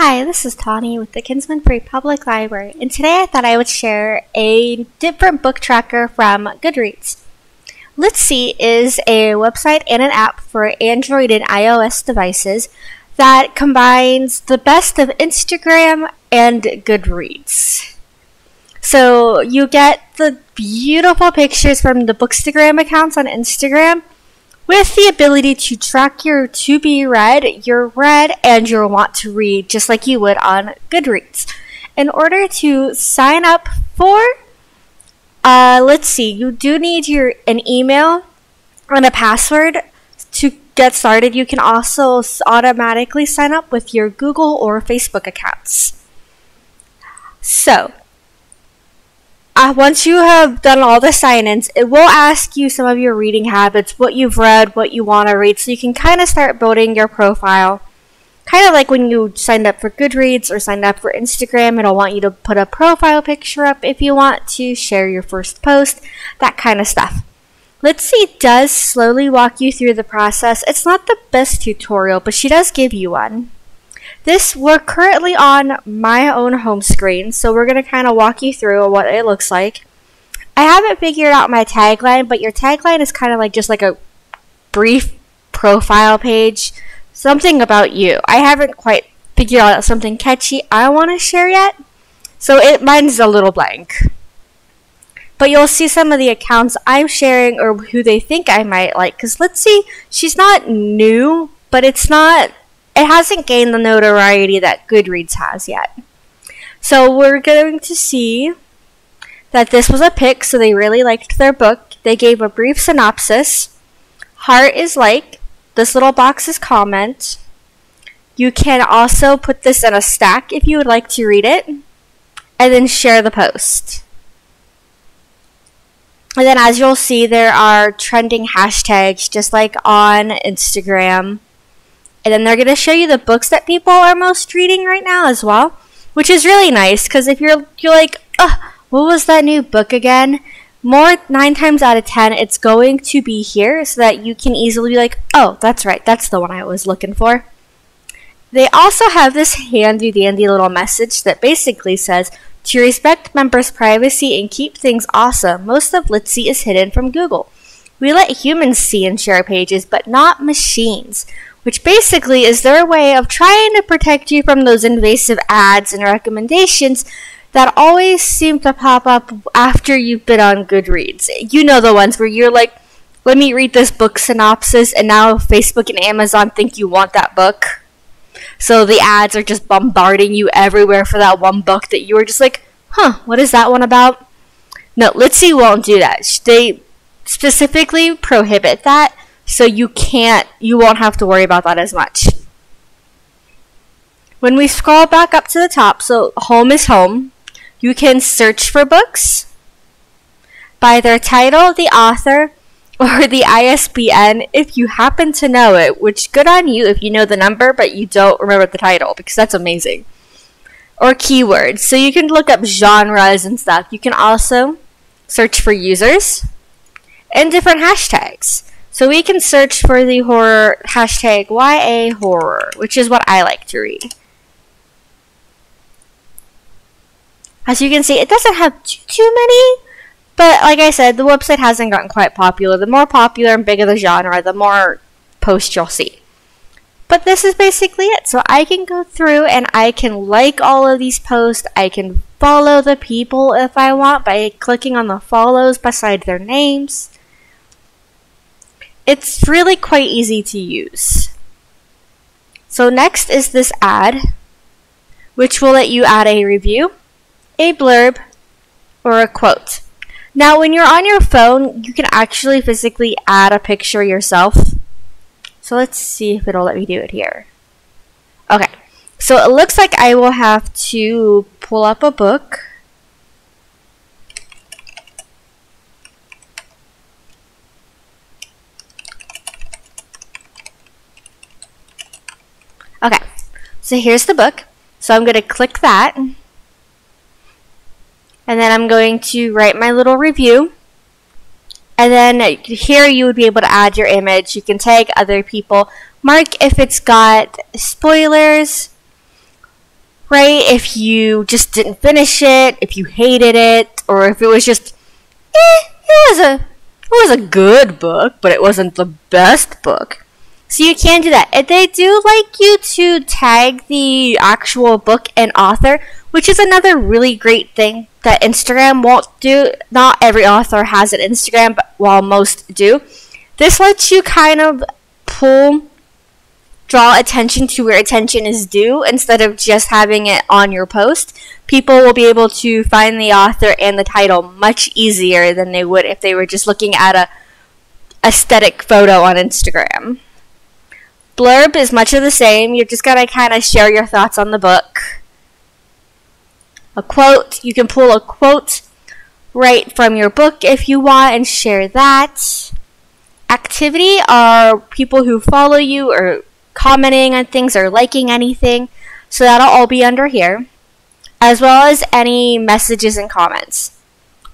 Hi, this is Tawny with the Kinsman Free Public Library, and today I thought I would share a different book tracker from Goodreads. Litsy is a website and an app for Android and iOS devices that combines the best of Instagram and Goodreads. So you get the beautiful pictures from the Bookstagram accounts on Instagram, with the ability to track your to be read, your read, and your want to read, just like you would on Goodreads. In order to sign up for Litsy, you do need an email and a password to get started. You can also automatically sign up with your Google or Facebook accounts. So, once you have done all the sign-ins, it will ask you some of your reading habits, what you've read, what you want to read, so you can kind of start building your profile. Kind of like when you signed up for Goodreads or signed up for Instagram, it'll want you to put a profile picture up if you want to share your first post, that kind of stuff. Litsy does slowly walk you through the process. It's not the best tutorial, but she does give you one. We're currently on my own home screen, so we're going to kind of walk you through what it looks like. I haven't figured out my tagline, but your tagline is kind of like just like a brief profile page, something about you. I haven't quite figured out something catchy I want to share yet, so mine's a little blank. But you'll see some of the accounts I'm sharing or who they think I might like, because let's see, she's not new, but it hasn't gained the notoriety that Goodreads has yet. So we're going to see that this was a pick, so they really liked their book. They gave a brief synopsis. Heart is like, this little box is comment. You can also put this in a stack if you would like to read it, and then share the post. And then as you'll see, there are trending hashtags just like on Instagram. And then they're going to show you the books that people are most reading right now as well, which is really nice, because if you're like, what was that new book again? 9 times out of 10, it's going to be here so that you can easily be like, oh, that's right, that's the one I was looking for. They also have this handy-dandy little message that basically says, to respect members' privacy and keep things awesome, most of Litsy is hidden from Google. We let humans see and share pages, but not machines, which basically is their way of trying to protect you from those invasive ads and recommendations that always seem to pop up after you've been on Goodreads. You know the ones where you're like, let me read this book synopsis, and now Facebook and Amazon think you want that book. So the ads are just bombarding you everywhere for that one book that you were just like, what is that one about? No, Litsy won't do that. They specifically prohibit that. So you won't have to worry about that as much. When we scroll back up to the top, so home is home, you can search for books by their title, the author, or the ISBN if you happen to know it, which good on you if you know the number but you don't remember the title, because that's amazing. Or keywords, so you can look up genres and stuff. You can also search for users and different hashtags. So we can search for the horror hashtag YA horror, which is what I like to read. As you can see, it doesn't have too many, but like I said, the website hasn't gotten quite popular. The more popular and bigger the genre, the more posts you'll see. But this is basically it. So I can go through and I can like all of these posts. I can follow the people if I want by clicking on the follows beside their names. It's really quite easy to use. So next is this ad, which will let you add a review, a blurb, or a quote. Now when you're on your phone, you can actually physically add a picture yourself. So let's see if it'll let me do it here. Okay, so it looks like I will have to pull up a book. Okay, so here's the book. So I'm going to click that. And then I'm going to write my little review. And then here you would be able to add your image. You can tag other people. Mark if it's got spoilers, right? If you just didn't finish it, if you hated it, or if it was just, it was a good book, but it wasn't the best book. So you can do that. And they do like you to tag the actual book and author, which is another really great thing that Instagram won't do. Not every author has an Instagram, but while most do. This lets you kind of draw attention to where attention is due instead of just having it on your post. People will be able to find the author and the title much easier than they would if they were just looking at a aesthetic photo on Instagram. Blurb is much of the same. You're just gonna kind of share your thoughts on the book. A quote, you can pull a quote right from your book if you want and share that. Activity are people who follow you or commenting on things or liking anything. So that'll all be under here, as well as any messages and comments.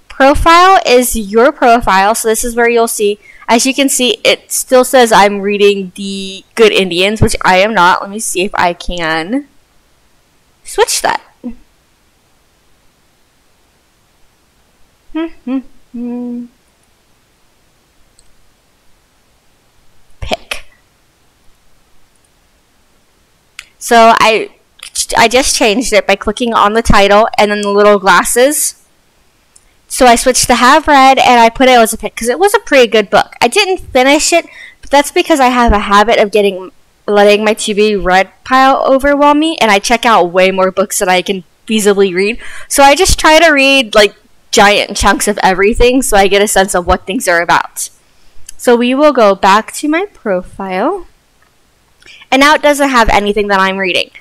Profile is your profile, so this is where you'll see, as you can see, it still says I'm reading The Good Indians, which I am not. Let me see if I can switch that. Pick. So I just changed it by clicking on the title and then the little glasses. So I switched to have read and I put it as a pick because it was a pretty good book. I didn't finish it, but that's because I have a habit of letting my to-be read pile overwhelm me, and I check out way more books than I can feasibly read. So I just try to read like giant chunks of everything so I get a sense of what things are about. So we will go back to my profile. And now it doesn't have anything that I'm reading.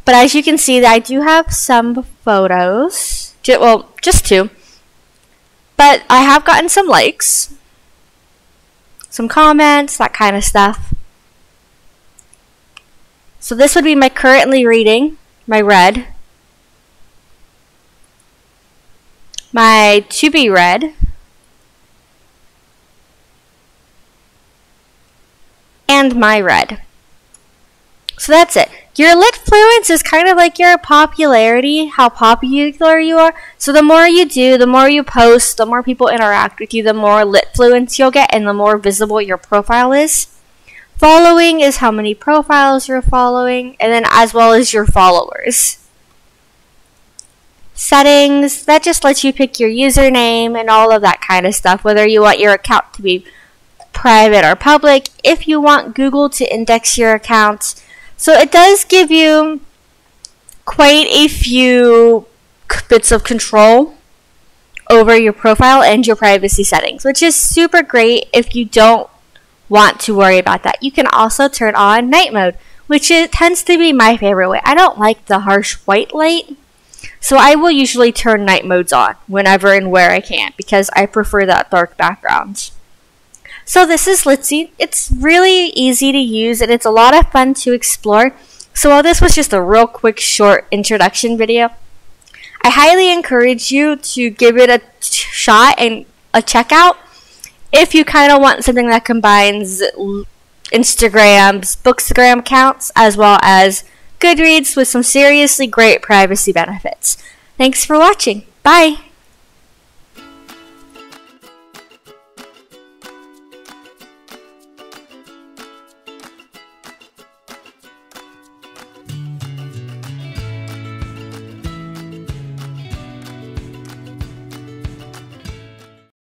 But as you can see, I do have some photos. Well, just 2. But I have gotten some likes, some comments, that kind of stuff. So this would be my currently reading, my read, my to be read, and my read. So that's it. Your lit fluence is kind of like your popularity, how popular you are. So the more you do, the more you post, the more people interact with you, the more lit fluence you'll get and the more visible your profile is. Following is how many profiles you're following, and then as well as your followers. Settings, that just lets you pick your username and all of that kind of stuff, whether you want your account to be private or public, if you want Google to index your account. So it does give you quite a few bits of control over your profile and your privacy settings, which is super great if you don't want to worry about that. You can also turn on night mode, which tends to be my favorite way. I don't like the harsh white light, so I will usually turn night modes on whenever and where I can because I prefer that dark background. So this is Litsy. It's really easy to use and it's a lot of fun to explore. So while this was just a real quick short introduction video, I highly encourage you to give it a shot and a checkout if you kind of want something that combines Instagram's Bookstagram accounts as well as Goodreads with some seriously great privacy benefits. Thanks for watching. Bye!